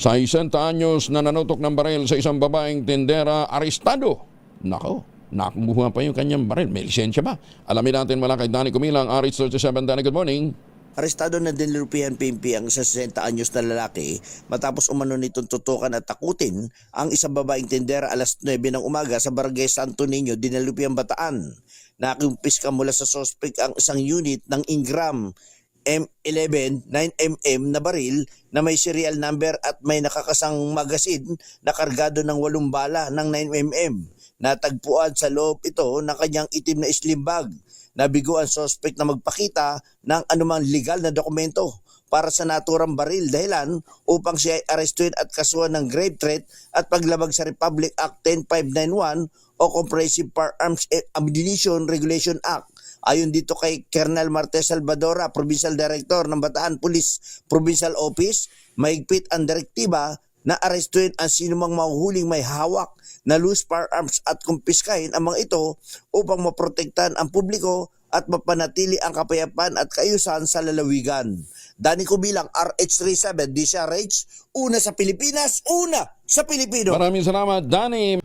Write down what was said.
60 anyos na nanutok ng baril sa isang babaeng tindera, arestado. Nako, nakuha pa yung kanyang baril. May lisensya ba? Alamin natin mula kay Danny Kumilang, RH37. Danny, good morning. Arestado na din Lupian PNP ang 60 anyos na lalaki matapos umano nitong tutukan at takutin ang isang babaeng tindera alas 9 ng umaga sa Barangay Santo Niño, Dinalupian, Bataan. Nakumpiska mula sa sospek ang isang unit ng Ingram M11 9mm na baril na may serial number at may nakakasang magasin na kargado ng 8 bala ng 9mm. Natagpuan sa loob ito ng kanyang itim na slim bag. Nabigo ang suspect na magpakita ng anumang legal na dokumento para sa naturang baril dahilan upang siya ay arestuin at kasuhan ng grave threat at paglabag sa Republic Act 10591 o Comprehensive Firearms Ammunition Regulation Act. Ayon dito kay Colonel Martes Salvadora, Provincial Director ng Bataan Police Provincial Office, mahigpit ang direktiba na arestuin ang sinumang mahuhuling may hawak na loose firearms at kumpiskahin ang mga ito upang maprotektahan ang publiko at mapanatili ang kapayapaan at kaayusan sa lalawigan. Danny Kubilang, RH37, DCRH, una sa Pilipinas, una sa Pilipino. Maraming salamat, Danny.